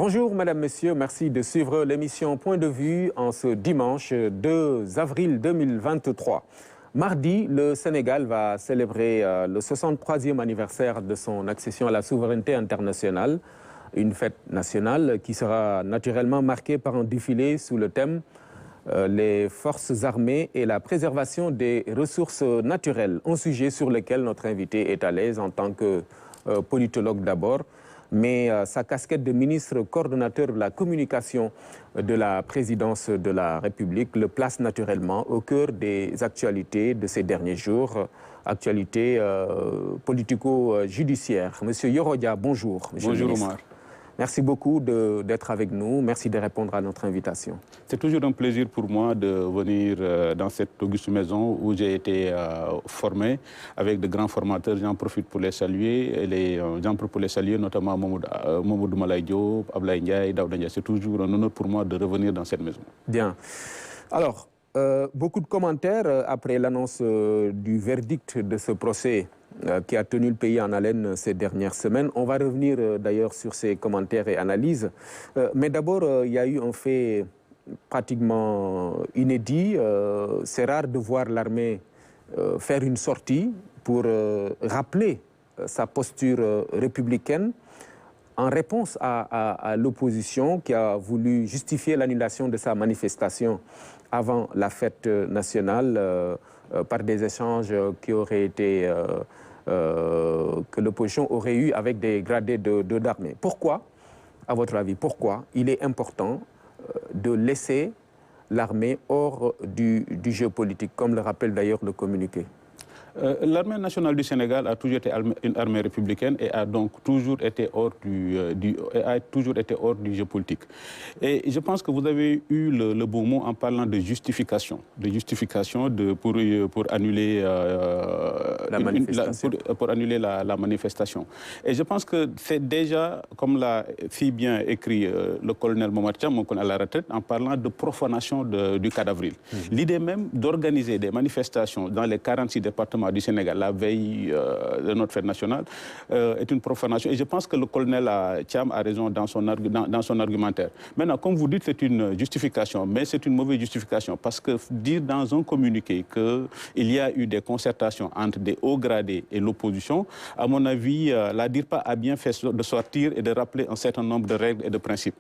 Bonjour Madame, Messieurs, merci de suivre l'émission Point de vue en ce dimanche 2 avril 2023. Mardi, le Sénégal va célébrer le 63e anniversaire de son accession à la souveraineté internationale, une fête nationale qui sera naturellement marquée par un défilé sous le thème les forces armées et la préservation des ressources naturelles, un sujet sur lequel notre invité est à l'aise en tant que politologue d'abord, mais sa casquette de ministre coordonnateur de la communication de la présidence de la République le place naturellement au cœur des actualités de ces derniers jours, actualités politico-judiciaires. Monsieur Yoro Dia, bonjour. Bonjour Omar. Merci beaucoup d'être avec nous. Merci de répondre à notre invitation. C'est toujours un plaisir pour moi de venir dans cette auguste maison où j'ai été formé avec de grands formateurs. J'en profite pour les saluer, notamment Mamoudou Malaye Diop, Ablaye Ndiaye, Daouda Ndiaye. C'est toujours un honneur pour moi de revenir dans cette maison. Bien. Alors, beaucoup de commentaires après l'annonce du verdict de ce procès qui a tenu le pays en haleine ces dernières semaines. On va revenir d'ailleurs sur ces commentaires et analyses. Mais d'abord, il y a eu un fait pratiquement inédit. C'est rare de voir l'armée faire une sortie pour rappeler sa posture républicaine en réponse à l'opposition qui a voulu justifier l'annulation de sa manifestation avant la fête nationale par des échanges qui auraient été que l'opposition aurait eu avec des gradés d'armée. Pourquoi, à votre avis, pourquoi il est important de laisser l'armée hors du jeu politique, comme le rappelle d'ailleurs le communiqué? L'armée nationale du Sénégal a toujours été une armée républicaine et a donc toujours été hors du jeu politique. Et je pense que vous avez eu le bon mot en parlant de justification. Pour annuler la manifestation. Et je pense que c'est déjà, comme l'a si bien écrit le colonel Momar Thiam, à la retraite, en parlant de profanation du 4 avril. L'idée même d'organiser des manifestations dans les 46 départements du Sénégal, la veille de notre fête nationale, est une profanation. Et je pense que le colonel Thiam a raison dans son argumentaire. Maintenant, comme vous dites, c'est une justification, mais c'est une mauvaise justification, parce que dire dans un communiqué qu'il y a eu des concertations entre des hauts gradés et l'opposition, à mon avis, la DIRPA a bien fait de sortir et de rappeler un certain nombre de règles et de principes.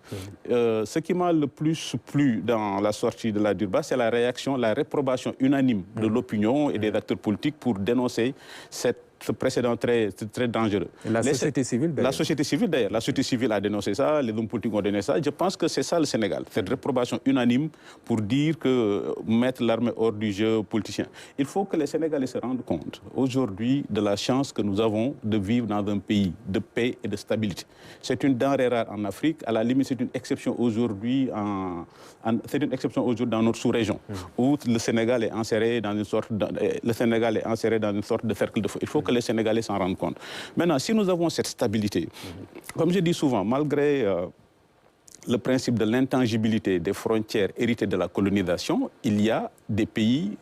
Ce qui m'a le plus plu dans la sortie de la DIRPA, c'est la réaction, la réprobation unanime de l'opinion et des acteurs politiques pour dénoncer ce précédent très dangereux. Et la société civile d'ailleurs. La société civile a dénoncé ça, les hommes politiques ont dénoncé ça. Je pense que c'est ça le Sénégal, cette réprobation unanime pour dire que mettre l'armée hors du jeu politicien. Il faut que les Sénégalais se rendent compte aujourd'hui de la chance que nous avons de vivre dans un pays de paix et de stabilité. C'est une denrée rare en Afrique, à la limite c'est une exception aujourd'hui dans notre sous-région, où le Sénégal est inséré dans une sorte de cercle de feu. Il faut que les Sénégalais s'en rendent compte. Maintenant, si nous avons cette stabilité, comme je dis souvent, malgré le principe de l'intangibilité des frontières héritées de la colonisation, il y a des pays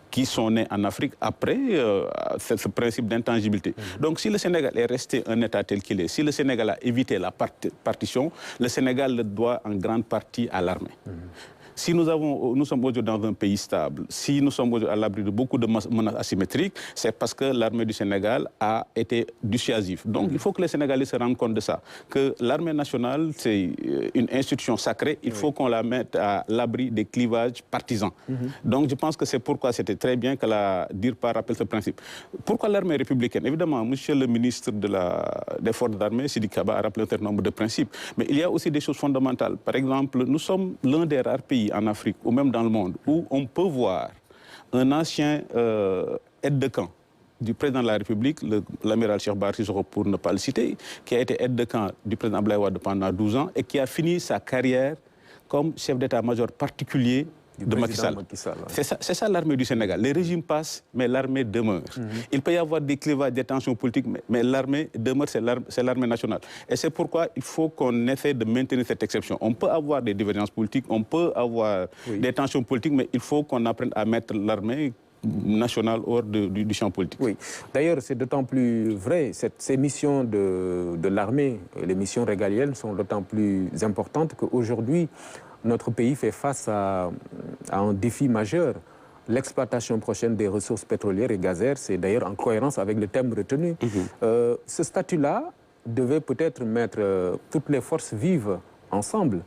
qui sont nés en Afrique après ce principe d'intangibilité. Donc si le Sénégal est resté un État tel qu'il est, si le Sénégal a évité la partition, le Sénégal le doit en grande partie à l'armée. Si nous sommes aujourd'hui dans un pays stable, si nous sommes à l'abri de beaucoup de menaces asymétriques, c'est parce que l'armée du Sénégal a été dissuasive. Donc il faut que les Sénégalais se rendent compte de ça, que l'armée nationale, c'est une institution sacrée, il faut qu'on la mette à l'abri des clivages partisans. Donc je pense que c'est pourquoi c'était très bien que la DIRPA rappelle ce principe. Pourquoi l'armée républicaine? Évidemment, monsieur le ministre des Forces armées, Sidi Kaba, a rappelé un certain nombre de principes, mais il y a aussi des choses fondamentales. Par exemple, nous sommes l'un des rares pays en Afrique ou même dans le monde où on peut voir un ancien aide de camp du président de la République, l'amiral Cheikh Bara Sissoko pour ne pas le citer, qui a été aide de camp du président Abdoulaye Wade pendant 12 ans et qui a fini sa carrière comme chef d'état-major particulier de Macky Sall. C'est ça l'armée du Sénégal. Les régimes passent, mais l'armée demeure. Il peut y avoir des clivages, des tensions politiques, mais l'armée demeure, c'est l'armée nationale. Et c'est pourquoi il faut qu'on essaie de maintenir cette exception. On peut avoir des divergences politiques, on peut avoir des tensions politiques, mais il faut qu'on apprenne à mettre l'armée nationale hors du champ politique. Oui, d'ailleurs, c'est d'autant plus vrai, ces missions de l'armée, les missions régaliennes sont d'autant plus importantes qu'aujourd'hui, notre pays fait face à un défi majeur. L'exploitation prochaine des ressources pétrolières et gazières, c'est d'ailleurs en cohérence avec le thème retenu. Ce statut-là devait peut-être mettre toutes les forces vives ensemble.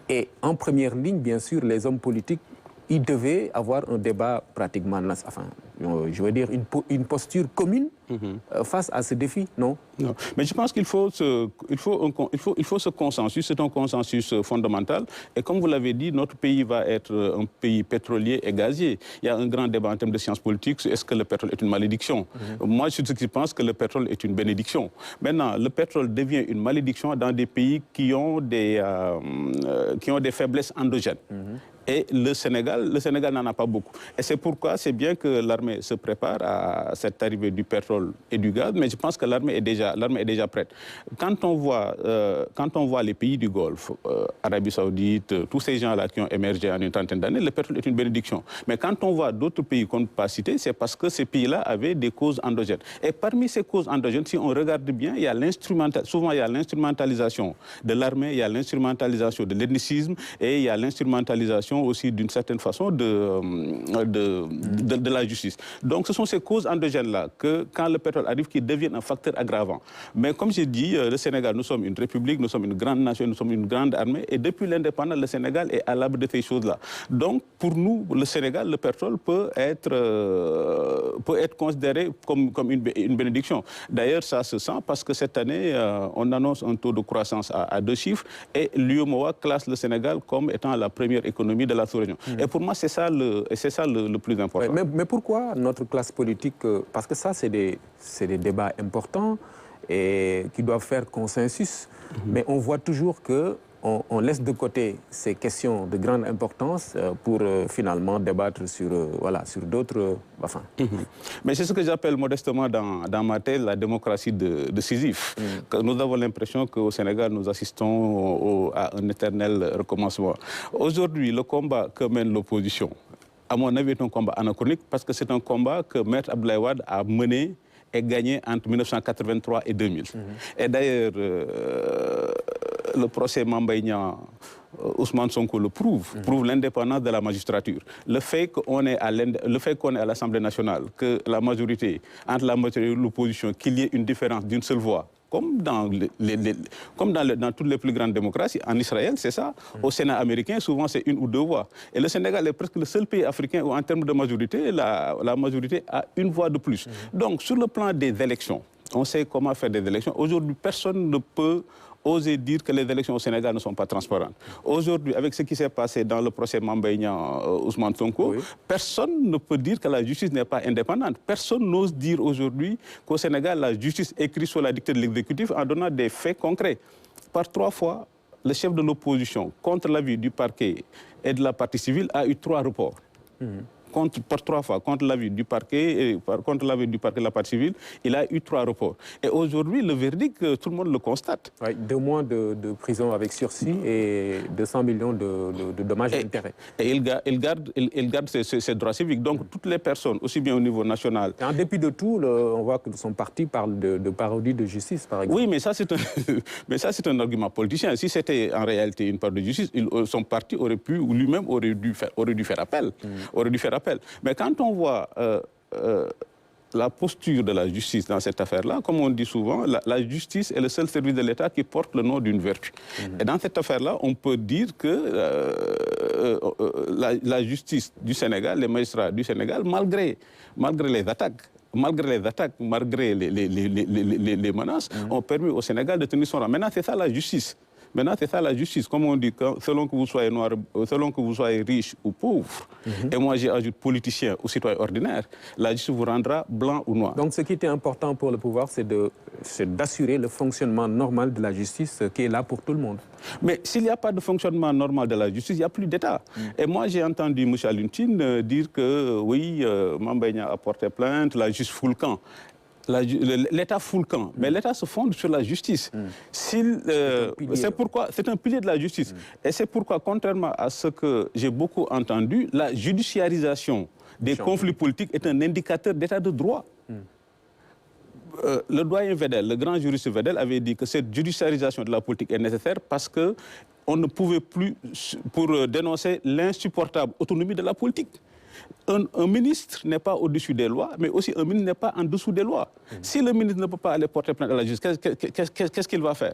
Et en première ligne, bien sûr, les hommes politiques, ils devaient avoir un débat pratiquement, enfin, je veux dire, une posture commune face à ce défi, non? Non, mais je pense qu'il faut ce consensus, c'est un consensus fondamental. Et comme vous l'avez dit, notre pays va être un pays pétrolier et gazier. Il y a un grand débat en termes de sciences politiques, est-ce que le pétrole est une malédiction? Moi, je suis ceux qui pensent que le pétrole est une bénédiction. Maintenant, le pétrole devient une malédiction dans des pays qui ont des faiblesses endogènes. Et le Sénégal n'en a pas beaucoup. Et c'est pourquoi c'est bien que l'armée se prépare à cette arrivée du pétrole et du gaz, mais je pense que l'armée est déjà prête. Quand on voit les pays du Golfe, Arabie Saoudite, tous ces gens-là qui ont émergé en une trentaine d'années, le pétrole est une bénédiction. Mais quand on voit d'autres pays qu'on ne peut pas citer, c'est parce que ces pays-là avaient des causes endogènes. Et parmi ces causes endogènes, si on regarde bien, il y a souvent il y a l'instrumentalisation de l'armée, il y a l'instrumentalisation de l'ethnicisme et il y a l'instrumentalisation aussi d'une certaine façon de la justice. Donc ce sont ces causes endogènes-là que quand le pétrole arrive qui deviennent un facteur aggravant. Mais comme j'ai dit, le Sénégal, nous sommes une république, nous sommes une grande nation, nous sommes une grande armée et depuis l'indépendance, le Sénégal est à l'abri de ces choses-là. Donc pour nous, le Sénégal, le pétrole peut être considéré comme une bénédiction. D'ailleurs, ça se sent parce que cette année, on annonce un taux de croissance à 2 chiffres et l'UEMOA classe le Sénégal comme étant la première économie de la sous-région. Et pour moi, c'est ça le plus important. Ouais, mais pourquoi notre classe politique, parce que ça, c'est des débats importants et qui doivent faire consensus, mais on voit toujours qu'on laisse de côté ces questions de grande importance pour finalement débattre sur d'autres... Enfin. Mais c'est ce que j'appelle modestement dans ma tête la démocratie de Sisyphe. Nous avons l'impression qu'au Sénégal, nous assistons à un éternel recommencement. Aujourd'hui, le combat que mène l'opposition, à mon avis, est un combat anachronique parce que c'est un combat que Maître Abdoulaye Wade a mené et gagné entre 1983 et 2000. Et d'ailleurs, le procès Mame Mbaye Niang, Ousmane Sonko le prouve l'indépendance de la magistrature. Le fait qu'on est à l'Assemblée nationale, que la majorité, entre la majorité et l'opposition, qu'il y ait une différence d'une seule voix, comme dans toutes les plus grandes démocraties. En Israël, c'est ça. Au Sénat américain, souvent, c'est 1 ou 2 voix. Et le Sénégal est presque le seul pays africain où, en termes de majorité, la majorité a 1 voix de plus. Donc, sur le plan des élections, on sait comment faire des élections. Aujourd'hui, personne ne peut oser dire que les élections au Sénégal ne sont pas transparentes. Aujourd'hui, avec ce qui s'est passé dans le procès Mame Mbaye Niang, Ousmane Sonko, personne ne peut dire que la justice n'est pas indépendante. Personne n'ose dire aujourd'hui qu'au Sénégal, la justice écrit sous la dictée de l'exécutif en donnant des faits concrets. Par 3 fois, le chef de l'opposition, contre l'avis du parquet et de la partie civile, a eu 3 reports. Par 3 fois, contre l'avis du parquet et contre l'avis du parquet de la partie civile, il a eu 3 reports. Et aujourd'hui, le verdict, tout le monde le constate. Ouais, 2 mois de prison avec sursis et 200 millions de dommages et intérêts. Et il garde ses droits civiques. Donc toutes les personnes, aussi bien au niveau national... Et en dépit de tout, on voit que son parti parle de parodie de justice, par exemple. Oui, mais ça c'est un argument politicien. Si c'était en réalité une parodie de justice, son parti aurait pu, ou lui-même aurait dû faire appel. Mais quand on voit la posture de la justice dans cette affaire-là, comme on dit souvent, la justice est le seul service de l'État qui porte le nom d'une vertu. Et dans cette affaire-là, on peut dire que la justice du Sénégal, les magistrats du Sénégal, malgré les attaques, malgré les menaces, ont permis au Sénégal de tenir son rang. Maintenant, c'est ça la justice. Comme on dit, selon que vous soyez noir, selon que vous soyez riche ou pauvre, et moi j'ajoute politicien ou citoyen ordinaire, la justice vous rendra blanc ou noir. Donc ce qui était important pour le pouvoir, c'est d'assurer le fonctionnement normal de la justice qui est là pour tout le monde. Mais s'il n'y a pas de fonctionnement normal de la justice, il n'y a plus d'État. Et moi j'ai entendu M. Alioune Tine dire que oui, Mame Mbaye Niang a porté plainte, la justice fout le camp. l'État fout le camp, mais l'État se fonde sur la justice. C'est pourquoi c'est un pilier de la justice. Et c'est pourquoi, contrairement à ce que j'ai beaucoup entendu, la judiciarisation des conflits politiques est un indicateur d'état de droit. Le doyen Vedel, le grand juriste Vedel, avait dit que cette judiciarisation de la politique est nécessaire parce qu'on ne pouvait plus, pour dénoncer l'insupportable autonomie de la politique. Un ministre n'est pas au-dessus des lois, mais aussi un ministre n'est pas en dessous des lois. Si le ministre ne peut pas aller porter plainte à la justice, qu'est-ce qu'il va faire?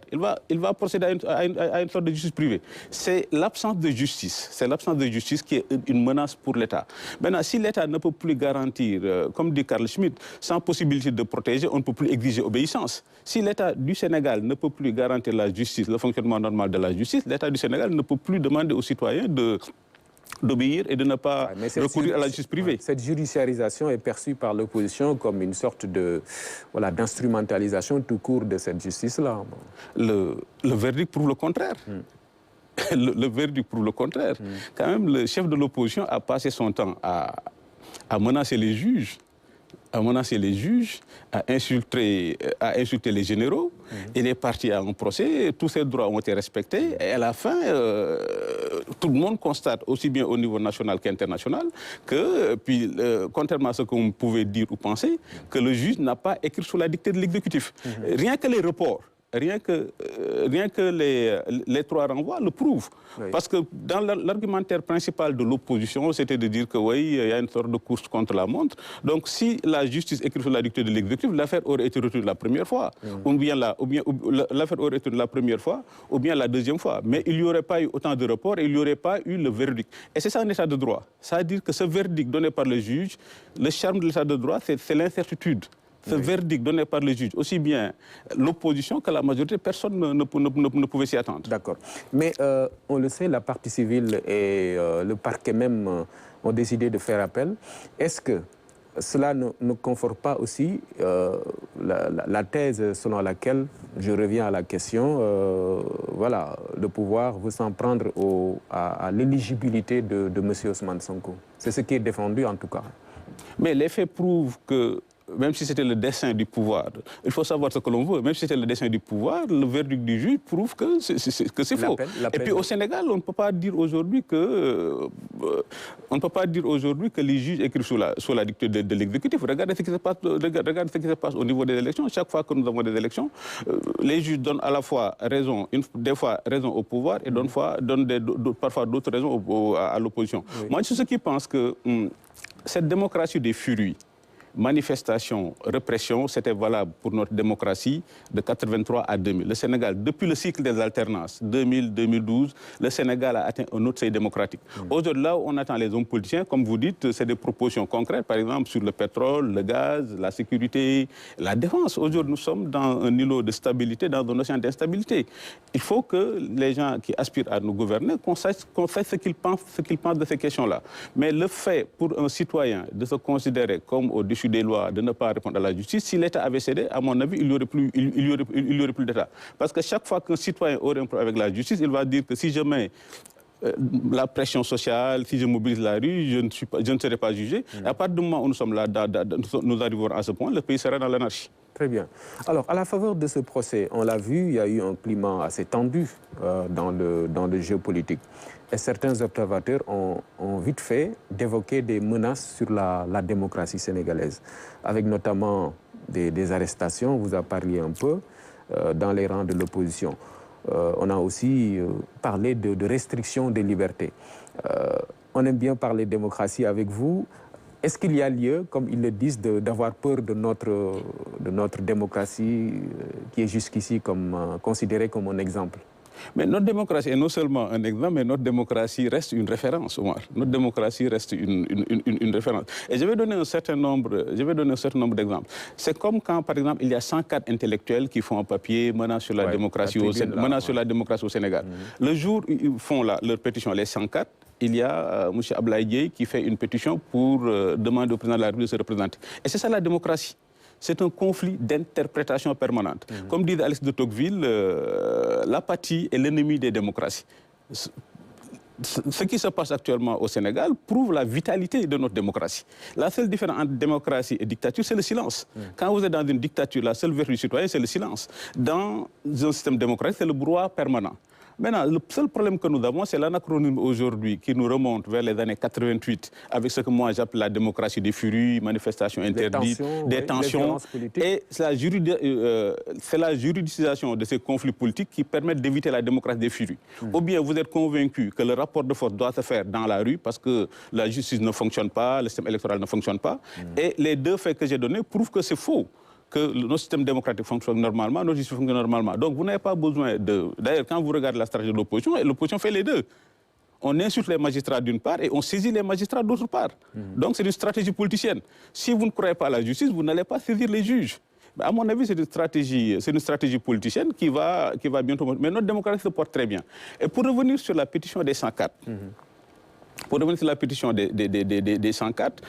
Il va procéder à une sorte de justice privée. C'est l'absence de justice. C'est l'absence de justice qui est une menace pour l'État. Maintenant, si l'État ne peut plus garantir, comme dit Carl Schmitt, sans possibilité de protéger, on ne peut plus exiger obéissance. Si l'État du Sénégal ne peut plus garantir la justice, le fonctionnement normal de la justice, l'État du Sénégal ne peut plus demander aux citoyens d'obéir et de ne pas recourir à la justice privée. Cette judiciarisation est perçue par l'opposition comme une sorte d'instrumentalisation tout court de cette justice-là. Le verdict prouve le contraire. Le verdict prouve le contraire. Quand même, le chef de l'opposition a passé son temps à menacer les juges, à insulter les généraux. Il est parti à un procès, tous ses droits ont été respectés. Et à la fin, tout le monde constate, aussi bien au niveau national qu'international, que, contrairement à ce qu'on pouvait dire ou penser, que le juge n'a pas écrit sous la dictée de l'exécutif. Rien que les reports, rien que les trois renvois le prouvent. Oui. Parce que dans l'argumentaire principal de l'opposition, c'était de dire que oui, il y a une sorte de course contre la montre. Donc si la justice écrit sous la dictée de l'exécutif, l'affaire aurait été retenue la première fois. Ou bien l'affaire aurait été la première fois, ou bien la deuxième fois. Mais il n'y aurait pas eu autant de reports et il n'y aurait pas eu le verdict. Et c'est ça un état de droit. C'est-à-dire que ce verdict donné par le juge, le charme de l'état de droit, c'est l'incertitude. Ce verdict donné par le juge, aussi bien l'opposition que la majorité, personne ne pouvait s'y attendre. D'accord. Mais on le sait, la partie civile et le parquet même ont décidé de faire appel. Est-ce que cela ne conforte pas aussi la thèse selon laquelle, je reviens à la question, voilà, le pouvoir veut s'en prendre à l'éligibilité de M. Ousmane Sonko? C'est ce qui est défendu en tout cas. Mais les faits prouvent que même si c'était le dessein du pouvoir, il faut savoir ce que l'on veut, même si c'était le dessein du pouvoir, le verdict du juge prouve que c'est faux. Et puis au Sénégal, on ne peut pas dire aujourd'hui que les juges écrivent sous la dictée de l'exécutif. Regardez ce qui se passe au niveau des élections. Chaque fois que nous avons des élections, les juges donnent à la fois raison, des fois raison au pouvoir et donnent parfois d'autres raisons à l'opposition. Oui. Moi, je suis ceux qui pensent que cette démocratie des furies, manifestation, répression, c'était valable pour notre démocratie de 1983 à 2000. Le Sénégal, depuis le cycle des alternances, 2000-2012, le Sénégal a atteint un autre seuil démocratique. Aujourd'hui, là où on attend les hommes politiciens, comme vous dites, c'est des propositions concrètes, par exemple sur le pétrole, le gaz, la sécurité, la défense. Aujourd'hui, nous sommes dans un îlot de stabilité, dans un océan d'instabilité. Il faut que les gens qui aspirent à nous gouverner, qu'on sache ce qu'ils pensent de ces questions-là. Mais le fait pour un citoyen de se considérer comme au-dessus des lois, de ne pas répondre à la justice, si l'État avait cédé, à mon avis, il n'y aurait plus d'État. Parce que chaque fois qu'un citoyen aurait un problème avec la justice, il va dire que si je mets la pression sociale, si je mobilise la rue, je ne serai pas jugé. Et à partir du moment où nous sommes là, nous arrivons à ce point, le pays sera dans l'anarchie. Très bien. Alors, à la faveur de ce procès, on l'a vu, il y a eu un climat assez tendu dans le géopolitique. Et certains observateurs ont vite fait d'évoquer des menaces sur la démocratie sénégalaise, avec notamment des arrestations, vous en parliez un peu, dans les rangs de l'opposition. On a aussi parlé de restrictions des libertés. On aime bien parler démocratie avec vous. Est-ce qu'il y a lieu, comme ils le disent, d'avoir peur de notre démocratie qui est jusqu'ici considérée comme un exemple? Mais notre démocratie est non seulement un exemple, mais notre démocratie reste une référence, Omar. Notre démocratie reste une référence. Et je vais donner un certain nombre d'exemples. C'est comme quand, par exemple, il y a 104 intellectuels qui font un papier menant sur la démocratie au Sénégal. Le jour où ils font leur pétition, les 104, il y a M. Ablaye Dièye qui fait une pétition pour demander au président de la République de se représenter. Et c'est ça la démocratie. C'est un conflit d'interprétation permanente. Comme dit Alex de Tocqueville, l'apathie est l'ennemi des démocraties. ce qui se passe actuellement au Sénégal prouve la vitalité de notre démocratie. La seule différence entre démocratie et dictature, c'est le silence. Quand vous êtes dans une dictature, la seule vertu du citoyen, c'est le silence. Dans un système démocratique, c'est le brouhaha permanent. Maintenant, le seul problème que nous avons, c'est l'anachronisme aujourd'hui qui nous remonte vers les années 88, avec ce que moi j'appelle la démocratie des furies, manifestations interdites, des tensions. Et c'est la juridicisation de ces conflits politiques qui permettent d'éviter la démocratie des furies. Ou bien vous êtes convaincu que le rapport de force doit se faire dans la rue parce que la justice ne fonctionne pas, le système électoral ne fonctionne pas. Et les deux faits que j'ai donnés prouvent que c'est faux. Que notre système démocratique fonctionne normalement, notre justice fonctionne normalement. Donc vous n'avez pas besoin de... D'ailleurs, quand vous regardez la stratégie de l'opposition fait les deux. On insulte les magistrats d'une part et on saisit les magistrats d'autre part. Donc c'est une stratégie politicienne. Si vous ne croyez pas à la justice, vous n'allez pas saisir les juges. À mon avis, c'est une stratégie politicienne qui va bientôt... Mais notre démocratie se porte très bien. Et pour revenir sur la pétition des 104... Pour revenir sur la pétition des 104,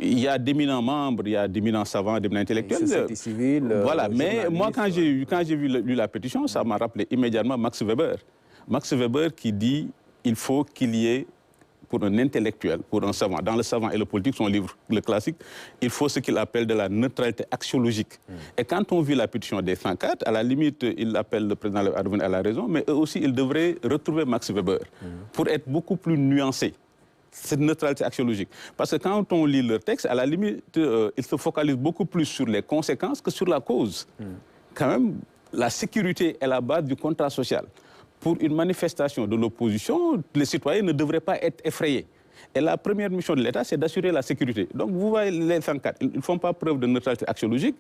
il y a d'éminents membres, il y a d'éminents savants, d'éminents intellectuels. Société civile. Voilà, mais moi, quand j'ai lu la pétition, ça m'a rappelé immédiatement Max Weber. Max Weber qui dit qu'il faut qu'il y ait, pour un intellectuel, pour un savant, dans Le Savant et le Politique, son livre, le classique, il faut ce qu'il appelle de la neutralité axiologique. Et quand on vit la pétition des 104, à la limite, il appelle le président à revenir à la raison, mais eux aussi, ils devraient retrouver Max Weber pour être beaucoup plus nuancés. Cette neutralité axiologique. Parce que quand on lit leur texte, à la limite, ils se focalisent beaucoup plus sur les conséquences que sur la cause. Quand même, la sécurité est la base du contrat social. Pour une manifestation de l'opposition, les citoyens ne devraient pas être effrayés. Et la première mission de l'État, c'est d'assurer la sécurité. Donc, vous voyez, les 104, ils ne font pas preuve de neutralité axiologique.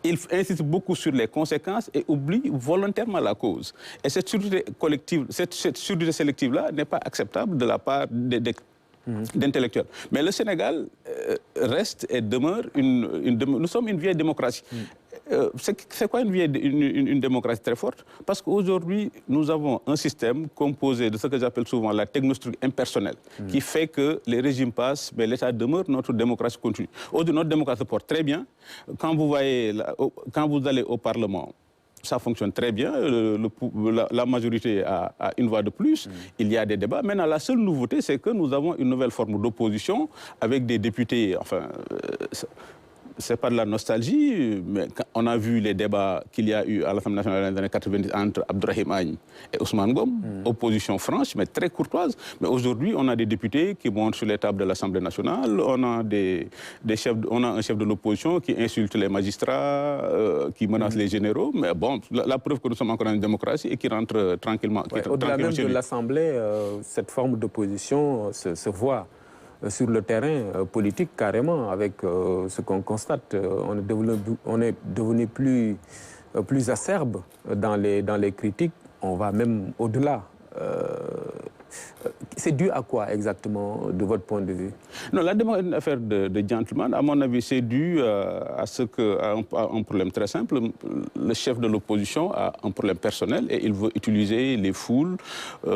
Ils insistent beaucoup sur les conséquences et oublient volontairement la cause. Et cette surdité collective, cette surdité sélective-là n'est pas acceptable de la part d'intellectuels. Mais le Sénégal reste et demeure nous sommes une vieille démocratie. C'est quoi une démocratie très forte? Parce qu'aujourd'hui, nous avons un système composé de ce que j'appelle souvent la technostructure impersonnelle, qui fait que les régimes passent, mais l'État demeure, notre démocratie continue. Aujourd'hui, notre démocratie se porte très bien. Quand vous allez au Parlement, ça fonctionne très bien, la majorité a une voix de plus, il y a des débats. Maintenant, la seule nouveauté, c'est que nous avons une nouvelle forme d'opposition avec des députés, enfin... c'est pas de la nostalgie, mais on a vu les débats qu'il y a eu à l'Assemblée nationale dans les années 90 entre Abdourahim Agne et Ousmane Ngom, opposition franche, mais très courtoise. Mais aujourd'hui, on a des députés qui montent sur les tables de l'Assemblée nationale, on a un chef de l'opposition qui insulte les magistrats, qui menace les généraux. Mais bon, la preuve que nous sommes encore dans une démocratie et qui rentre tranquillement. Au-delà même de l'Assemblée, cette forme d'opposition se voit sur le terrain politique carrément, avec ce qu'on constate. On est devenu plus acerbe dans les critiques, on va même au-delà. C'est dû à quoi exactement, de votre point de vue? Non, la démocratie est une affaire de gentleman. À mon avis, c'est dû à un problème très simple. Le chef de l'opposition a un problème personnel et il veut utiliser les foules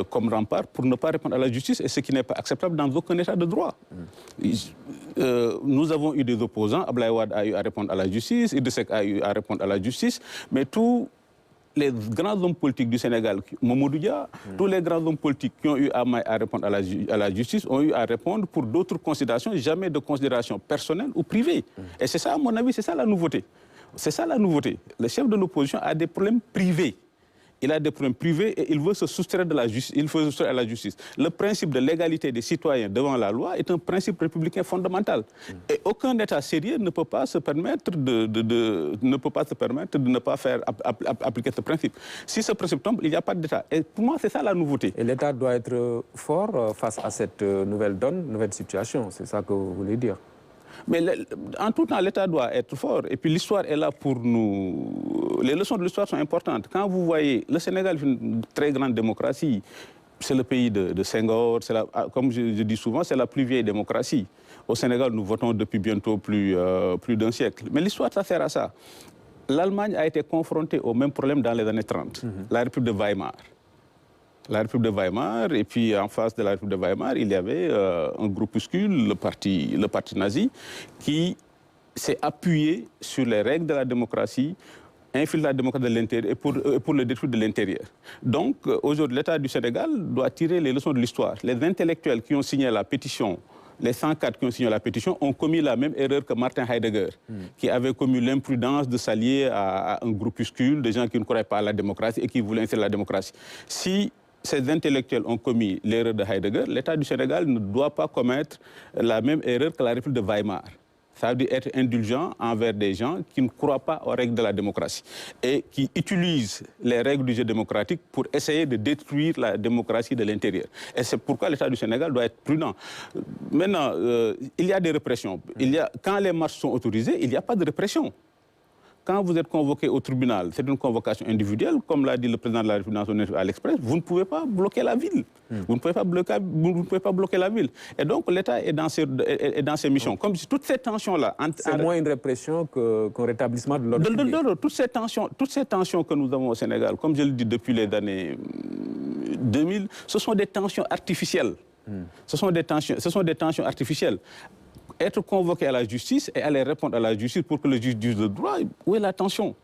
comme rempart pour ne pas répondre à la justice, et ce qui n'est pas acceptable dans aucun état de droit. Nous avons eu des opposants. Abdoulaye Wade a eu à répondre à la justice, Idrissa Seck a eu à répondre à la justice, mais tous les grands hommes politiques du Sénégal, Mamadou Dia, tous les grands hommes politiques qui ont eu à répondre à la justice ont eu à répondre pour d'autres considérations, jamais de considérations personnelles ou privées. Et c'est ça, à mon avis, c'est ça la nouveauté. C'est ça la nouveauté. Le chef de l'opposition a des problèmes privés. Il a des problèmes privés et il veut se soustraire de la justice. Il veut se soustraire à la justice. Le principe de l'égalité des citoyens devant la loi est un principe républicain fondamental. Et aucun État sérieux ne peut pas se permettre de ne pas faire appliquer ce principe. Si ce principe tombe, il n'y a pas d'État. Et pour moi, c'est ça la nouveauté. Et l'État doit être fort face à cette nouvelle donne, nouvelle situation. C'est ça que vous voulez dire? Mais en tout temps, l'État doit être fort. Et puis l'histoire est là pour nous. Les leçons de l'histoire sont importantes. Quand vous voyez, le Sénégal est une très grande démocratie. C'est le pays de Senghor. Comme je dis souvent, c'est la plus vieille démocratie. Au Sénégal, nous votons depuis bientôt plus d'un siècle. Mais l'histoire, ça sert à ça. L'Allemagne a été confrontée au même problème dans les années 30. La République de Weimar. La République de Weimar, et puis en face de la République de Weimar, il y avait un groupuscule, le parti nazi, qui s'est appuyé sur les règles de la démocratie infiltre la démocratie de l'intérieur et pour le détruire de l'intérieur. Donc, aujourd'hui, l'État du Sénégal doit tirer les leçons de l'histoire. Les intellectuels qui ont signé la pétition, les 104 qui ont signé la pétition, ont commis la même erreur que Martin Heidegger, qui avait commis l'imprudence de s'allier à un groupuscule de gens qui ne croyaient pas à la démocratie et qui voulaient installer la démocratie. Si ces intellectuels ont commis l'erreur de Heidegger, l'État du Sénégal ne doit pas commettre la même erreur que la République de Weimar. Ça veut dire être indulgent envers des gens qui ne croient pas aux règles de la démocratie et qui utilisent les règles du jeu démocratique pour essayer de détruire la démocratie de l'intérieur. Et c'est pourquoi l'État du Sénégal doit être prudent. Maintenant, il y a des répressions. Quand les marches sont autorisées, il n'y a pas de répression. Quand vous êtes convoqué au tribunal, c'est une convocation individuelle, comme l'a dit le président de la République à l'Express, vous ne pouvez pas bloquer la ville. Vous ne pouvez pas bloquer la ville. Et donc l'État est dans ses missions. Comme si toutes ces tensions-là... C'est moins une répression qu'un rétablissement de l'ordre public. Toutes ces tensions que nous avons au Sénégal, comme je le dis depuis les années 2000, ce sont des tensions artificielles. Ce sont des tensions artificielles. Être convoqué à la justice et aller répondre à la justice pour que le juge dise le droit, où est la tension?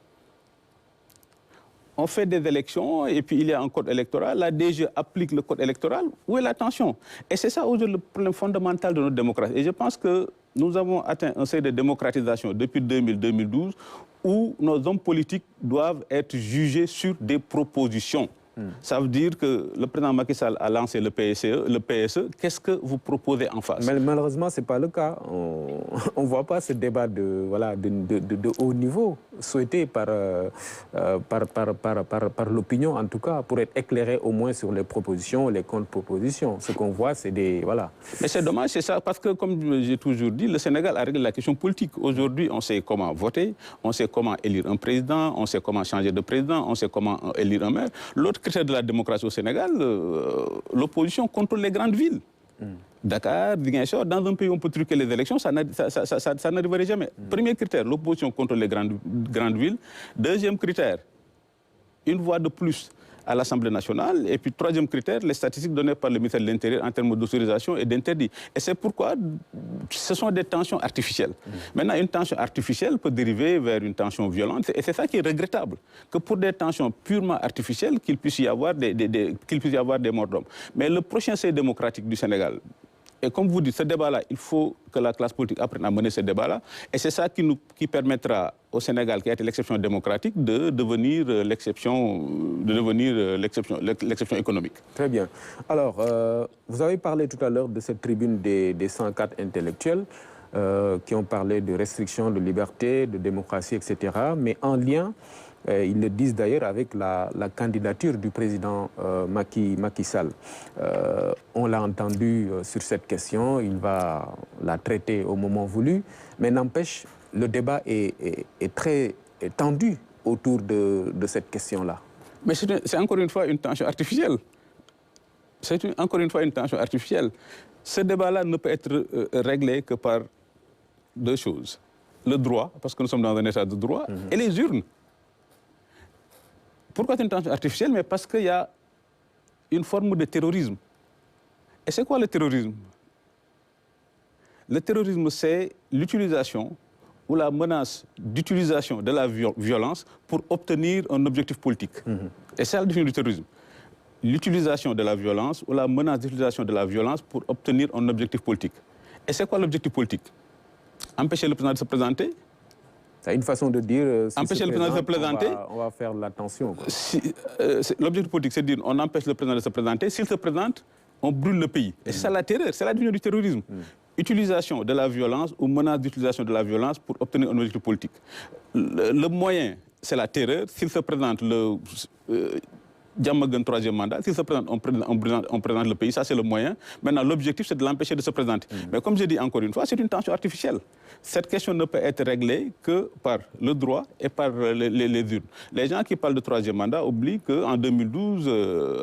On fait des élections et puis il y a un code électoral, la DG applique le code électoral, où est la tension? Et c'est ça aujourd'hui le problème fondamental de notre démocratie. Et je pense que nous avons atteint un seuil de démocratisation depuis 2000-2012 où nos hommes politiques doivent être jugés sur des propositions. Ça veut dire que le président Macky Sall a lancé le PSE. Qu'est-ce que vous proposez en face? Mais malheureusement, ce n'est pas le cas. On ne voit pas ce débat de haut niveau souhaité par l'opinion, en tout cas, pour être éclairé au moins sur les propositions, les contre-propositions. Ce qu'on voit, c'est des... Voilà. Mais c'est dommage, c'est ça, parce que, comme j'ai toujours dit, le Sénégal a réglé la question politique. Aujourd'hui, on sait comment voter, on sait comment élire un président, on sait comment changer de président, on sait comment élire un maire. L'autre critère de la démocratie au Sénégal, l'opposition contrôle les grandes villes. Dakar, Ziguinchor, dans un pays où on peut truquer les élections, ça n'arriverait jamais. Premier critère, l'opposition contrôle les grandes villes. Deuxième critère, une voix de plus à l'Assemblée nationale. Et puis troisième critère, les statistiques données par le ministère de l'Intérieur en termes d'autorisation et d'interdit. Et c'est pourquoi ce sont des tensions artificielles. Maintenant, une tension artificielle peut dériver vers une tension violente. Et c'est ça qui est regrettable. Que pour des tensions purement artificielles, qu'il puisse y avoir des morts d'hommes. Mais le prochain seuil démocratique du Sénégal, et comme vous dites, ce débat-là, il faut que la classe politique apprenne à mener ce débat-là. Et c'est ça qui permettra au Sénégal, qui a été l'exception démocratique, de devenir l'exception économique. Très bien. Alors, vous avez parlé tout à l'heure de cette tribune des 104 intellectuels qui ont parlé de restrictions de liberté, de démocratie, etc. Mais en lien, ils le disent d'ailleurs avec la candidature du président Macky Sall. On l'a entendu sur cette question, il va la traiter au moment voulu, mais n'empêche, le débat est très tendu autour de cette question-là. Mais c'est encore une fois une tension artificielle. C'est encore une fois une tension artificielle. Ce débat-là ne peut être réglé que par deux choses. Le droit, parce que nous sommes dans un état de droit, et les urnes. Pourquoi c'est une tension artificielle? Mais parce qu'il y a une forme de terrorisme. Et c'est quoi le terrorisme? Le terrorisme, c'est l'utilisation ou la menace d'utilisation de la violence pour obtenir un objectif politique. Et c'est la définition du terrorisme. L'utilisation de la violence ou la menace d'utilisation de la violence pour obtenir un objectif politique. Et c'est quoi l'objectif politique? Empêcher le président de se présenter. C'est une façon de dire... Si empêcher le président de se présenter. On va faire l'attention. L'objectif politique, c'est de dire on empêche le président de se présenter. S'il se présente, on brûle le pays. Et c'est ça la terreur, c'est la définition du terrorisme. Utilisation de la violence ou menace d'utilisation de la violence pour obtenir un objectif politique. Le moyen, c'est la terreur. S'il se présente Diamaguène, troisième mandat, s'il se présente, on présente le pays, ça c'est le moyen. Maintenant, l'objectif, c'est de l'empêcher de se présenter. Mais comme je dis encore une fois, c'est une tension artificielle. Cette question ne peut être réglée que par le droit et par les urnes. Les gens qui parlent de troisième mandat oublient qu'en 2012,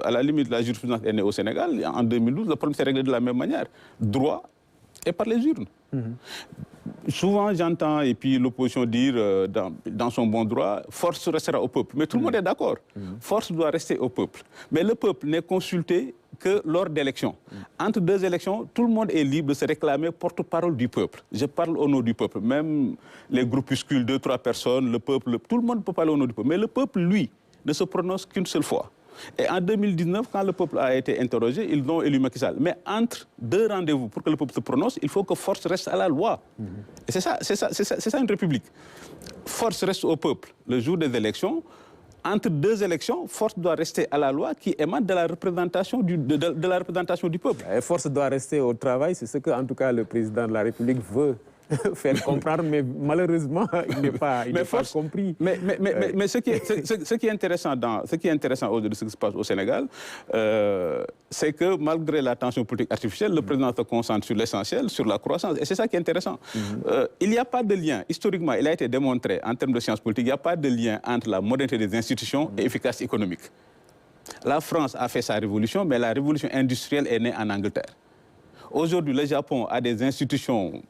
à la limite, la jurisprudence est née au Sénégal. En 2012, le problème s'est réglé de la même manière. Droit et par les urnes. Souvent, j'entends et puis l'opposition dire dans son bon droit, force restera au peuple. Mais tout le monde est d'accord. Force doit rester au peuple. Mais le peuple n'est consulté que lors d'élections. Entre deux élections, tout le monde est libre de se réclamer porte-parole du peuple. Je parle au nom du peuple. Même les groupuscules, 2-3 personnes, le peuple, tout le monde peut parler au nom du peuple. Mais le peuple, lui, ne se prononce qu'une seule fois. Et en 2019, quand le peuple a été interrogé, ils ont élu Macky Sall. Mais entre deux rendez-vous, pour que le peuple se prononce, il faut que force reste à la loi. Et c'est ça une république. Force reste au peuple le jour des élections. Entre deux élections, force doit rester à la loi qui émane de la représentation du peuple. Et force doit rester au travail, c'est ce que, en tout cas, le président de la République veut faire comprendre, mais malheureusement, il n'est pas compris. Mais ce qui est intéressant aujourd'hui de ce qui se passe au Sénégal, c'est que malgré la tension politique artificielle, le président se concentre sur l'essentiel, sur la croissance. Et c'est ça qui est intéressant. Il n'y a pas de lien. Historiquement, il a été démontré en termes de sciences politiques, il n'y a pas de lien entre la modernité des institutions et l'efficacité économique. La France a fait sa révolution, mais la révolution industrielle est née en Angleterre. Aujourd'hui, le Japon a des institutions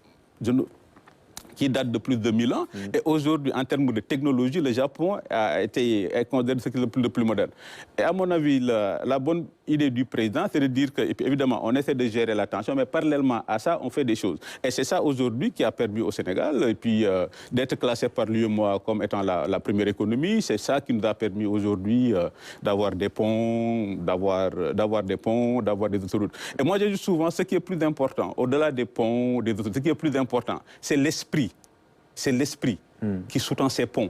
qui date de plus de 1000 ans. Et aujourd'hui, en termes de technologie, le Japon est considéré ce qui est le plus moderne. Et à mon avis, la bonne idée du président, c'est de dire qu'évidemment, on essaie de gérer la tension, mais parallèlement à ça, on fait des choses. Et c'est ça aujourd'hui qui a permis au Sénégal et puis d'être classé par l'UEMOA comme étant la première économie. C'est ça qui nous a permis aujourd'hui d'avoir des ponts, d'avoir des autoroutes. Et moi, je dis souvent, ce qui est plus important, au-delà des ponts, des autoroutes, ce qui est plus important, c'est l'esprit. C'est l'esprit qui sous-tend ces ponts.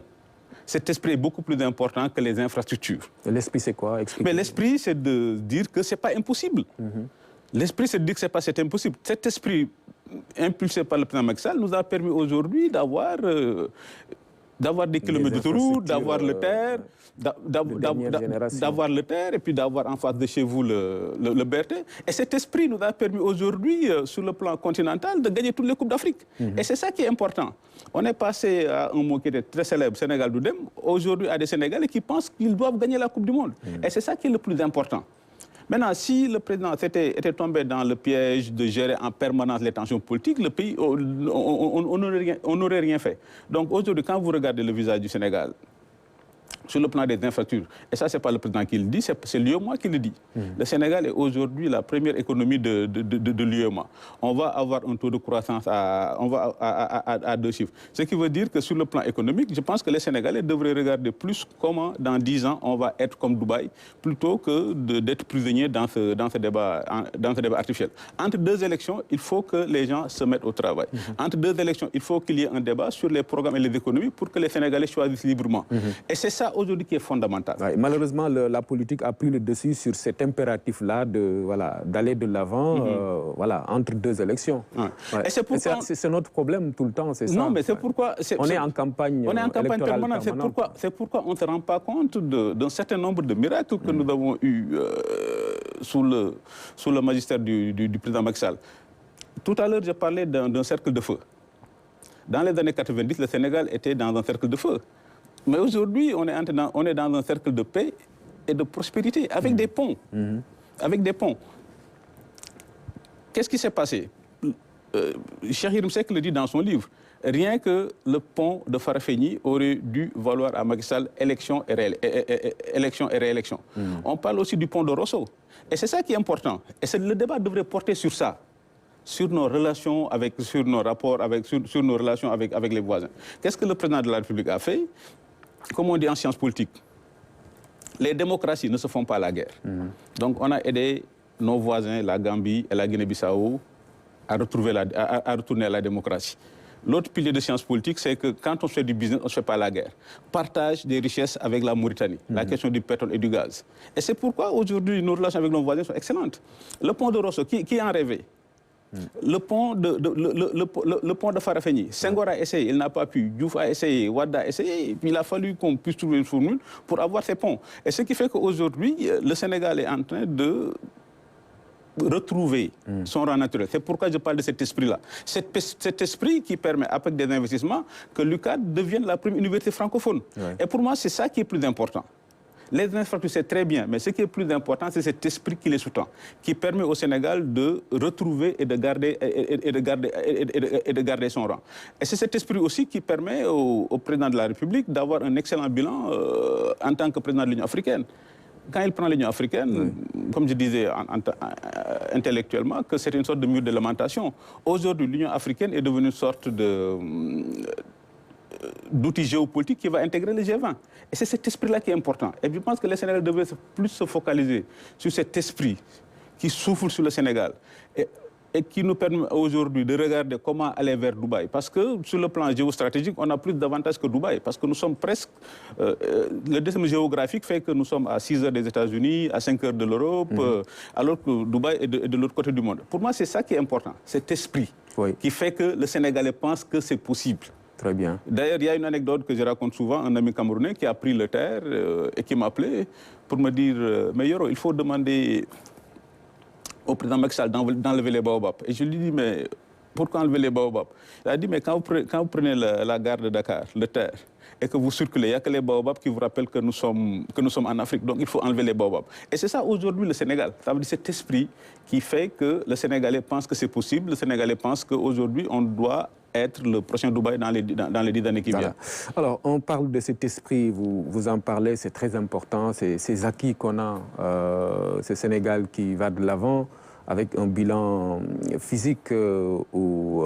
Cet esprit est beaucoup plus important que les infrastructures. L'esprit, c'est quoi? Mais l'esprit, c'est de dire que ce n'est pas impossible. L'esprit, c'est de dire que c'est impossible. Cet esprit impulsé par le président Macky Sall nous a permis aujourd'hui d'avoir des kilomètres d'autoroute, d'avoir le terre, d'avoir le terre et puis d'avoir en face de chez vous le BRT. Et cet esprit nous a permis aujourd'hui, sur le plan continental, de gagner toutes les Coupes d'Afrique. Et c'est ça qui est important. On est passé à un mot qui était très célèbre, Sénégal Doudem, aujourd'hui à des Sénégalais qui pensent qu'ils doivent gagner la Coupe du Monde. Et c'est ça qui est le plus important. Maintenant, si le président était tombé dans le piège de gérer en permanence les tensions politiques, le pays, on n'aurait rien fait. Donc aujourd'hui, quand vous regardez le visage du Sénégal, sur le plan des infrastructures, et ça, ce n'est pas le président qui le dit, c'est l'UEMOA qui le dit. Le Sénégal est aujourd'hui la première économie de l'UEMOA. On va avoir un taux de croissance à 2 chiffres. Ce qui veut dire que sur le plan économique, je pense que les Sénégalais devraient regarder plus comment, dans 10 ans, on va être comme Dubaï, plutôt que d'être prisonniers dans ce débat artificiel. Entre deux élections, il faut que les gens se mettent au travail. Entre deux élections, il faut qu'il y ait un débat sur les programmes et les économies pour que les Sénégalais choisissent librement. Et c'est ça aujourd'hui qui est fondamental. Ouais, malheureusement, la politique a pris le dessus sur cet impératif-là d'aller de l'avant entre deux élections. Et c'est notre problème tout le temps, c'est ça. Non, mais c'est pourquoi... On est en campagne permanente. C'est pourquoi on ne se rend pas compte d'un certain nombre de miracles que nous avons eus sous le magistère du président Macky Sall. Tout à l'heure, je parlais d'un cercle de feu. Dans les années 90, le Sénégal était dans un cercle de feu. Mais aujourd'hui, on est dans un cercle de paix et de prospérité, avec des ponts. Avec des ponts. Qu'est-ce qui s'est passé? Cheikh Yérim Seck le dit dans son livre. Rien que le pont de Farafenni aurait dû valoir à Macky Sall élection et réélection. On parle aussi du pont de Rosso. Et c'est ça qui est important. Et le débat devrait porter sur ça. Sur nos relations, sur nos rapports, sur nos relations avec les voisins. Qu'est-ce que le président de la République a fait? Comme on dit en sciences politiques, les démocraties ne se font pas la guerre. Donc on a aidé nos voisins, la Gambie et la Guinée-Bissau, à retourner à la démocratie. L'autre pilier de sciences politiques, c'est que quand on fait du business, on ne fait pas la guerre. Partage des richesses avec la Mauritanie, la question du pétrole et du gaz. Et c'est pourquoi aujourd'hui nos relations avec nos voisins sont excellentes. Le pont de Rosso, qui en rêvait? Le pont de Farafenni, Senghor a essayé, il n'a pas pu. Diouf a essayé, Wade a essayé. Et puis il a fallu qu'on puisse trouver une formule pour avoir ces ponts. Et ce qui fait qu'aujourd'hui, le Sénégal est en train de retrouver son rang naturel. C'est pourquoi je parle de cet esprit-là. Cet esprit qui permet, avec des investissements, que l'UCAD devienne la première université francophone. Et pour moi, c'est ça qui est plus important. Les infrastructures, c'est très bien, mais ce qui est plus important, c'est cet esprit qui les sous-tend, qui permet au Sénégal de retrouver et de garder son rang. Et c'est cet esprit aussi qui permet au président de la République d'avoir un excellent bilan en tant que président de l'Union africaine. Quand il prend l'Union africaine, comme je disais intellectuellement, que c'est une sorte de mur de lamentation. Aujourd'hui, l'Union africaine est devenue une sorte d'outil géopolitique qui va intégrer le G20. Et c'est cet esprit-là qui est important. Et je pense que le Sénégal devrait plus se focaliser sur cet esprit qui souffle sur le Sénégal. Et qui nous permet aujourd'hui de regarder comment aller vers Dubaï. Parce que sur le plan géostratégique, on a plus d'avantages que Dubaï. Parce que nous sommes presque... le deuxième géographique fait que nous sommes à 6 heures des États-Unis, à 5 heures de l'Europe, alors que Dubaï est de l'autre côté du monde. Pour moi, c'est ça qui est important, cet esprit qui fait que le Sénégalais pense que c'est possible. Très bien. D'ailleurs, il y a une anecdote que je raconte souvent, un ami camerounais qui a pris le terre et qui m'a appelé pour me dire « Mais Yoro, il faut demander... au président Macky Sall d'enlever les baobabs. Et je lui dis, mais pourquoi enlever les baobabs? Il a dit, mais quand vous prenez la gare de Dakar, le terre, et que vous circulez, il n'y a que les baobabs qui vous rappellent que nous sommes en Afrique. Donc il faut enlever les baobabs. Et c'est ça aujourd'hui le Sénégal. Ça veut dire cet esprit qui fait que le Sénégalais pense que c'est possible. Le Sénégalais pense qu'aujourd'hui, on doit être le prochain Dubaï dans les 10 années qui viennent. Alors, on parle de cet esprit, vous en parlez, c'est très important, ces acquis qu'on a, ce Sénégal qui va de l'avant avec un bilan physique ou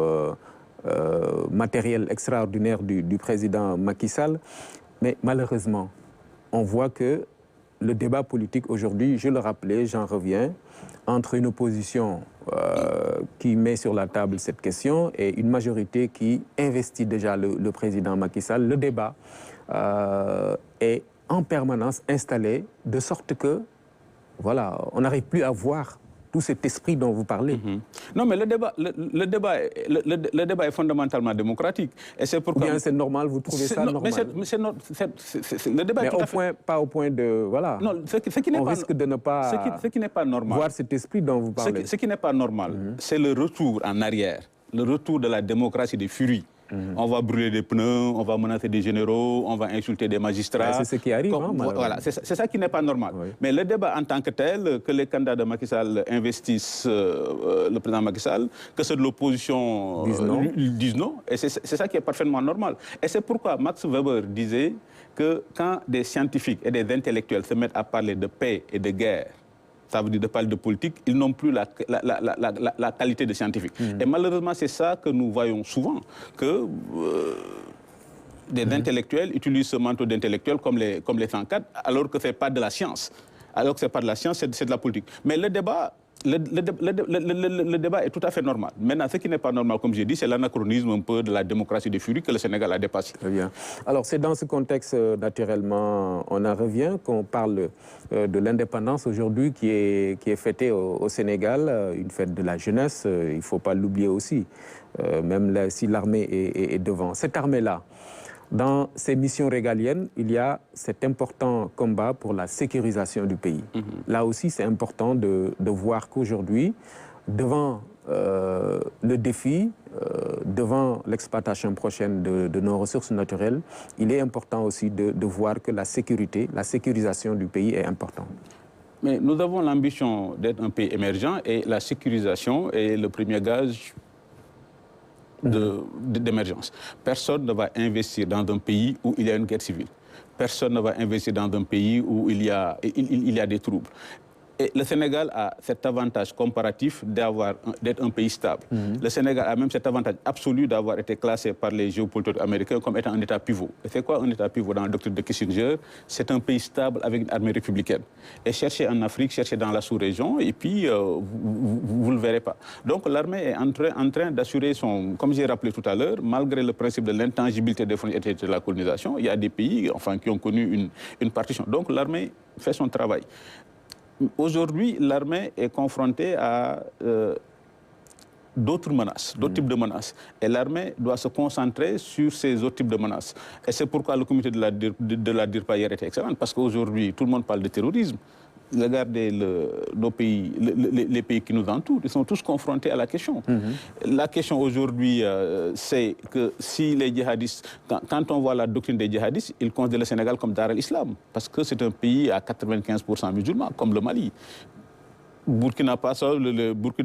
matériel extraordinaire du président Macky Sall. Mais malheureusement, on voit que le débat politique aujourd'hui, je le rappelais, j'en reviens, entre une opposition qui met sur la table cette question et une majorité qui investit déjà le président Macky Sall, le débat est en permanence installé de sorte que, voilà, on n'arrive plus à voir tout cet esprit dont vous parlez. Non, mais le débat est fondamentalement démocratique. Et c'est pourquoi... Ou bien c'est normal, vous trouvez ça normal? Le débat est tout à fait... pas au point de... Voilà. Non, ce qui n'est on pas, risque de ne pas ce qui n'est pas normal, voir cet esprit dont vous parlez. Ce qui n'est pas normal, c'est le retour en arrière, le retour de la démocratie des furies. On va brûler des pneus, on va menacer des généraux, on va insulter des magistrats. C'est ce qui arrive. Voilà, c'est ça qui n'est pas normal. Oui. Mais le débat en tant que tel, que les candidats de Macky Sall investissent le président Macky Sall, que ceux de l'opposition disent non, et c'est ça qui est parfaitement normal. Et c'est pourquoi Max Weber disait que quand des scientifiques et des intellectuels se mettent à parler de paix et de guerre, ça veut dire de parler de politique, ils n'ont plus la qualité de scientifique. Et malheureusement, c'est ça que nous voyons souvent, que des intellectuels utilisent ce manteau d'intellectuels comme les 104, alors que ce n'est pas de la science. Alors que ce n'est pas de la science, c'est de la politique. Mais le débat... Le débat est tout à fait normal. Maintenant, ce qui n'est pas normal, comme j'ai dit, c'est l'anachronisme un peu de la démocratie des furies que le Sénégal a dépassé. Très bien. Alors, c'est dans ce contexte, naturellement, on en revient, qu'on parle de l'indépendance aujourd'hui qui est fêtée au Sénégal, une fête de la jeunesse, il ne faut pas l'oublier aussi, même là, si l'armée est devant. Cette armée-là, dans ces missions régaliennes, il y a cet important combat pour la sécurisation du pays. Là aussi, c'est important de voir qu'aujourd'hui, devant le défi, devant l'exploitation prochaine de nos ressources naturelles, il est important aussi de voir que la sécurité, la sécurisation du pays est importante. Mais nous avons l'ambition d'être un pays émergent et la sécurisation est le premier gage d'émergence. Personne ne va investir dans un pays où il y a une guerre civile. Personne ne va investir dans un pays où il y a des troubles. Et le Sénégal a cet avantage comparatif d'être un pays stable. Le Sénégal a même cet avantage absolu d'avoir été classé par les géopolitologues américains comme étant un État pivot. Et c'est quoi un État pivot dans la doctrine de Kissinger? C'est un pays stable avec une armée républicaine. Et cherchez en Afrique, cherchez dans la sous-région, et puis vous ne le verrez pas. Donc l'armée est en train d'assurer son... Comme j'ai rappelé tout à l'heure, malgré le principe de l'intangibilité des frontières et de la colonisation, il y a des pays qui ont connu une partition. Donc l'armée fait son travail. Aujourd'hui, l'armée est confrontée à d'autres menaces, d'autres types de menaces. Et l'armée doit se concentrer sur ces autres types de menaces. Et c'est pourquoi le comité de la DIRPA hier était excellent, parce qu'aujourd'hui, tout le monde parle de terrorisme. regardez les pays qui nous entourent, ils sont tous confrontés à la question. La question aujourd'hui, c'est que si les djihadistes, quand on voit la doctrine des djihadistes, ils considèrent le Sénégal comme Dar al-Islam, parce que c'est un pays à 95% musulman, comme le Mali. Burkina Faso,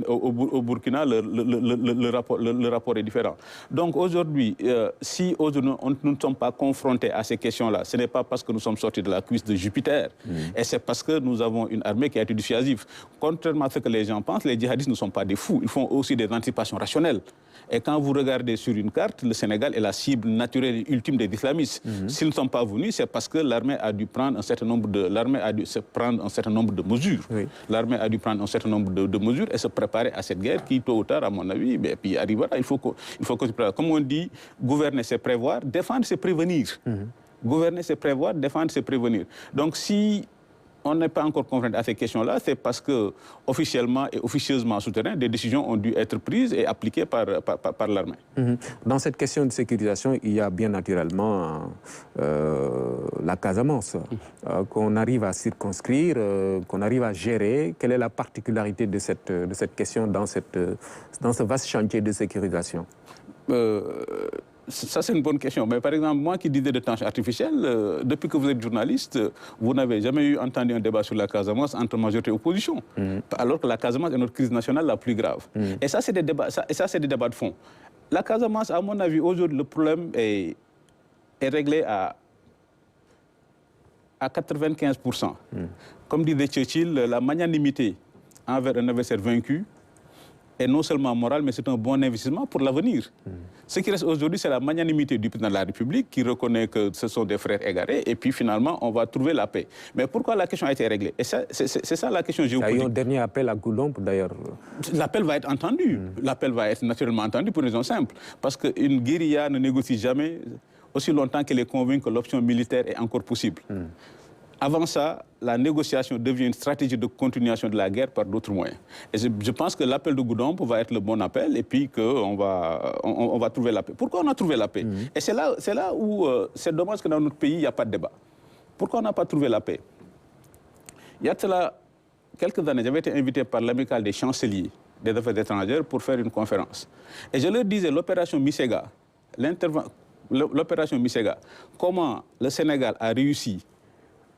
au Burkina, le rapport est différent. Donc aujourd'hui, si nous ne sommes pas confrontés à ces questions-là, ce n'est pas parce que nous sommes sortis de la cuisse de Jupiter, et c'est parce que nous avons une armée qui a été dissuasive. Contrairement à ce que les gens pensent, les djihadistes ne sont pas des fous, ils font aussi des anticipations rationnelles. Et quand vous regardez sur une carte, le Sénégal est la cible naturelle et ultime des islamistes. S'ils ne sont pas venus, c'est parce que l'armée a dû prendre un certain nombre de, mesures. Oui. L'armée a dû prendre un certain nombre de mesures et se préparer à cette guerre qui, tôt ou tard, à mon avis, puis arrivera. Il faut que se prépare. Comme on dit, gouverner, c'est prévoir, défendre, c'est prévenir. Gouverner, c'est prévoir, défendre, c'est prévenir. Donc si on n'est pas encore confronté à ces questions-là, c'est parce que officiellement et officieusement souterrain, des décisions ont dû être prises et appliquées par l'armée. Dans cette question de sécurisation, il y a bien naturellement la Casamance, qu'on arrive à circonscrire, qu'on arrive à gérer. Quelle est la particularité de cette question dans ce vaste chantier de sécurisation? Ça, c'est une bonne question. Mais par exemple, moi qui disais de tension artificielle, depuis que vous êtes journaliste, vous n'avez jamais entendu un débat sur la Casamance entre majorité et opposition. Alors que la Casamance est notre crise nationale la plus grave. Et ça, c'est des débats de fond. La Casamance, à mon avis, aujourd'hui, le problème est réglé à 95%. Comme disait Churchill, la magnanimité envers un adversaire vaincu est non seulement moral, mais c'est un bon investissement pour l'avenir. Ce qui reste aujourd'hui, c'est la magnanimité du président de la République qui reconnaît que ce sont des frères égarés et puis finalement, on va trouver la paix. Mais pourquoi la question a été réglée? Et c'est ça la question géopolitique. Il y a eu un dernier appel à Goudomp, d'ailleurs. L'appel va être entendu. L'appel va être naturellement entendu pour une raison simple. Parce qu'une guérilla ne négocie jamais aussi longtemps qu'elle est convaincue que l'option militaire est encore possible. Avant ça, la négociation devient une stratégie de continuation de la guerre par d'autres moyens. Et je pense que l'appel de Goudomp va être le bon appel et puis qu'on va trouver la paix. Pourquoi on a trouvé la paix? Et c'est là où c'est dommage que dans notre pays, il n'y a pas de débat. Pourquoi on n'a pas trouvé la paix? Il y a cela quelques années, j'avais été invité par l'amicale des chanceliers des affaires étrangères pour faire une conférence. Et je leur disais, l'opération Misega, comment le Sénégal a réussi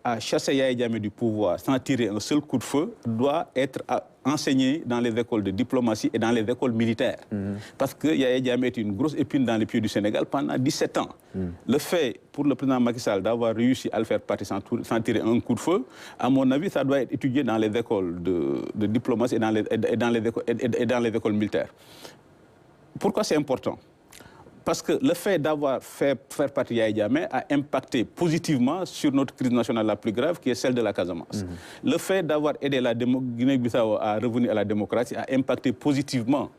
à chasser Yahya Jammeh du pouvoir sans tirer un seul coup de feu, doit être enseigné dans les écoles de diplomatie et dans les écoles militaires. Parce que Yahya Jammeh est une grosse épine dans les pieds du Sénégal pendant 17 ans. Le fait pour le président Macky Sall d'avoir réussi à le faire partir sans tirer un coup de feu, à mon avis, ça doit être étudié dans les écoles de diplomatie et dans les écoles militaires. Pourquoi c'est important? Parce que le fait d'avoir fait faire partie Yahya Jammeh a impacté positivement sur notre crise nationale la plus grave, qui est celle de la Casamance. Le fait d'avoir aidé la Guinée-Bissau à revenir à la démocratie a impacté positivement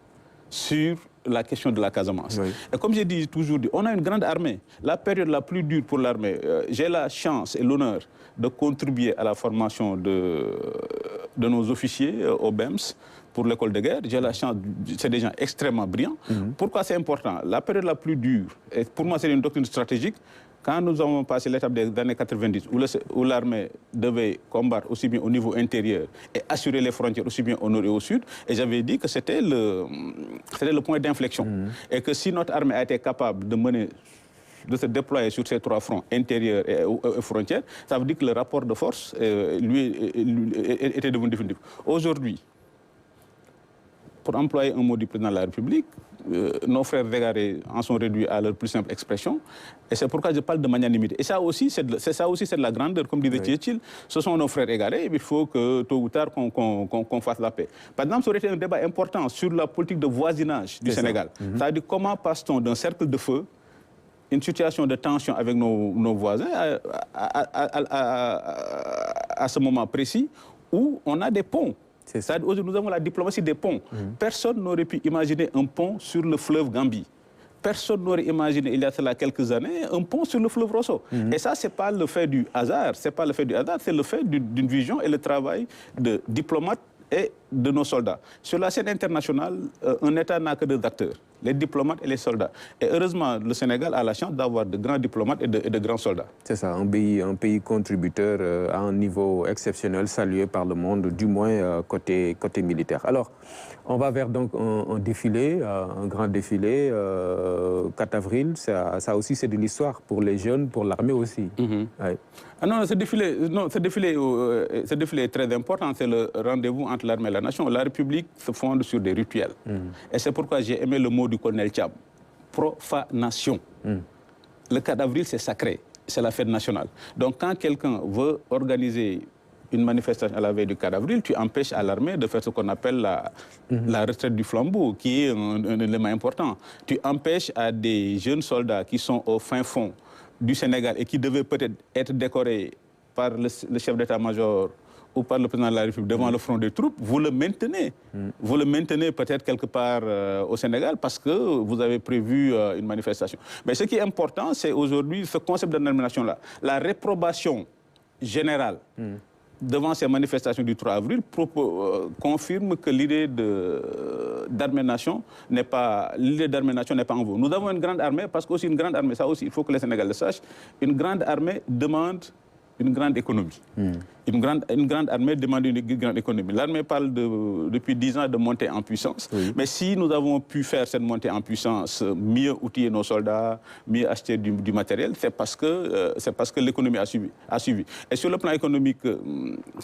sur la question de la Casamance. Et comme j'ai dit toujours, on a une grande armée. La période la plus dure pour l'armée, j'ai la chance et l'honneur de contribuer à la formation de nos officiers au BEMS, pour l'école de guerre. J'ai la chance, c'est des gens extrêmement brillants. Pourquoi c'est important? La période la plus dure, et pour moi c'est une doctrine stratégique, quand nous avons passé l'étape des années 90, où l'armée devait combattre aussi bien au niveau intérieur et assurer les frontières aussi bien au nord et au sud, et j'avais dit que c'était le point d'inflexion. Et que si notre armée a été capable de se déployer sur ces trois fronts, intérieur et frontières, ça veut dire que le rapport de force, était devenu définitif. Aujourd'hui, pour employer un mot du président de la République, nos frères égarés en sont réduits à leur plus simple expression. Et c'est pourquoi je parle de magnanimité. Et ça aussi, c'est de la grandeur, comme disait Tchétchil. Ce sont nos frères égarés et il faut que, tôt ou tard, qu'on fasse la paix. Par exemple, ça aurait été un débat important sur la politique de voisinage du Sénégal. C'est-à-dire comment passe-t-on d'un cercle de feu, une situation de tension avec nos voisins, à ce moment précis, où on a des ponts. Aujourd'hui, nous avons la diplomatie des ponts. Personne n'aurait pu imaginer un pont sur le fleuve Gambie. Personne n'aurait imaginé, il y a cela quelques années, un pont sur le fleuve Rosso. Et ça, ce n'est pas le fait du hasard. C'est le fait d'une vision et le travail de diplomates et de nos soldats. Sur la scène internationale, un État n'a que deux acteurs, les diplomates et les soldats. Et heureusement, le Sénégal a la chance d'avoir de grands diplomates et de grands soldats. C'est ça, un pays contributeur à un niveau exceptionnel, salué par le monde, du moins côté militaire. Alors, on va vers donc un défilé, un grand défilé, 4 avril, ça aussi c'est de l'histoire pour les jeunes, pour l'armée aussi. Ouais. Ah non, ce défilé est très important, c'est le rendez-vous entre l'armée et la nation. La République se fonde sur des rituels. Et c'est pourquoi j'ai aimé le mot du colonel Thiam, profanation. Le 4 avril, c'est sacré, c'est la fête nationale. Donc quand quelqu'un veut organiser une manifestation à la veille du 4 avril, tu empêches à l'armée de faire ce qu'on appelle la retraite du flambeau, qui est un élément important. Tu empêches à des jeunes soldats qui sont au fin fond du Sénégal et qui devaient peut-être être décorés par le chef d'état-major ou par le président de la République devant le front des troupes, vous le maintenez. Vous le maintenez peut-être quelque part au Sénégal parce que vous avez prévu une manifestation. Mais ce qui est important, c'est aujourd'hui ce concept de dénomination-là. La réprobation générale devant ces manifestations du 3 avril confirme que l'idée d'armée-nation n'est pas en vous. Nous avons une grande armée parce qu'aussi une grande armée, ça aussi il faut que les Sénégalais le sachent, une grande armée demande une grande économie. Une grande armée demande une grande économie. L'armée parle depuis 10 ans de montée en puissance. Mais si nous avons pu faire cette montée en puissance, mieux outiller nos soldats, mieux acheter du matériel, c'est parce que l'économie a suivi. Et sur le plan économique,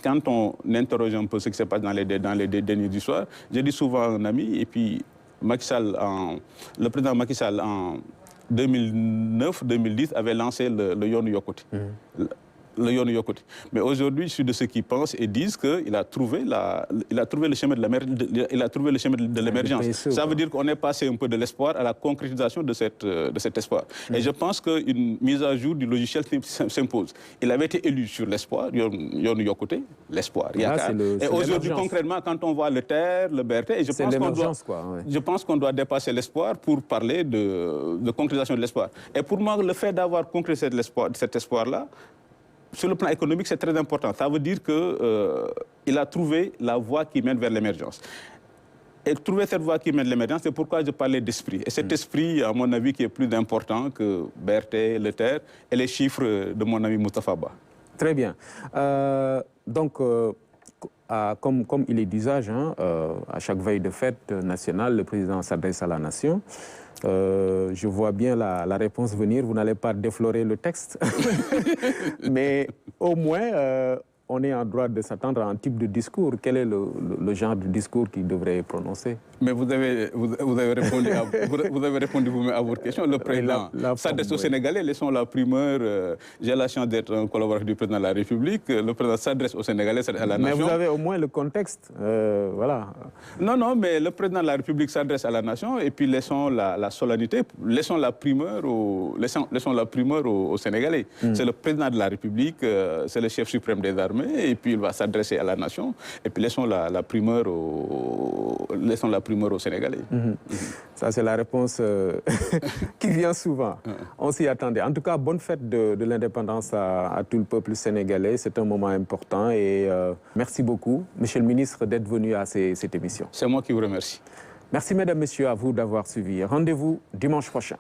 quand on interroge un peu ce qui se passe dans les derniers histoires, je dis souvent à un ami, et puis le président Macky Sall en 2009-2010 avait lancé le Yoonu Yokkute. Mais aujourd'hui, je suis de ceux qui pensent et disent qu'il a trouvé le chemin de l'émergence. Ça veut dire qu'on est passé un peu de l'espoir à la concrétisation de cet espoir. Et je pense qu'une mise à jour du logiciel s'impose. Il avait été élu sur l'espoir, Yoonu Yokkute, l'espoir. Et aujourd'hui, concrètement, quand on voit le TER, le BRT, et je pense qu'on doit dépasser l'espoir pour parler de concrétisation de l'espoir. Et pour moi, le fait d'avoir concrétisé cet espoir-là, sur le plan économique, c'est très important. Ça veut dire qu'il a trouvé la voie qui mène vers l'émergence. Et trouver cette voie qui mène vers l'émergence, c'est pourquoi je parlais d'esprit. Et cet esprit, à mon avis, qui est plus important que BRT, le TER et les chiffres de mon ami Moustapha Ba. Très bien. Donc, comme il est d'usage, à chaque veille de fête nationale, le président s'adresse à la nation. Je vois bien la réponse venir. Vous n'allez pas déflorer le texte. Mais au moins, on est en droit de s'attendre à un type de discours. Quel est le genre de discours qu'il devrait prononcer? Mais vous avez répondu vous-même à votre question. Le président s'adresse aux Sénégalais, laissons la primeur. J'ai la chance d'être un collaborateur du président de la République. Le président s'adresse aux Sénégalais, à la nation. Mais vous avez au moins le contexte. Voilà. Non, mais le président de la République s'adresse à la nation et puis laissons la solennité, laissons la primeur aux Sénégalais. C'est le président de la République, c'est le chef suprême des armées, et puis il va s'adresser à la nation, et puis laissons la primeur aux Sénégalais. Ça, c'est la réponse qui vient souvent. On s'y attendait. En tout cas, bonne fête de l'indépendance à tout le peuple sénégalais. C'est un moment important et merci beaucoup, Monsieur le ministre, d'être venu à cette émission. C'est moi qui vous remercie. Merci, mesdames, messieurs, à vous d'avoir suivi. Rendez-vous dimanche prochain.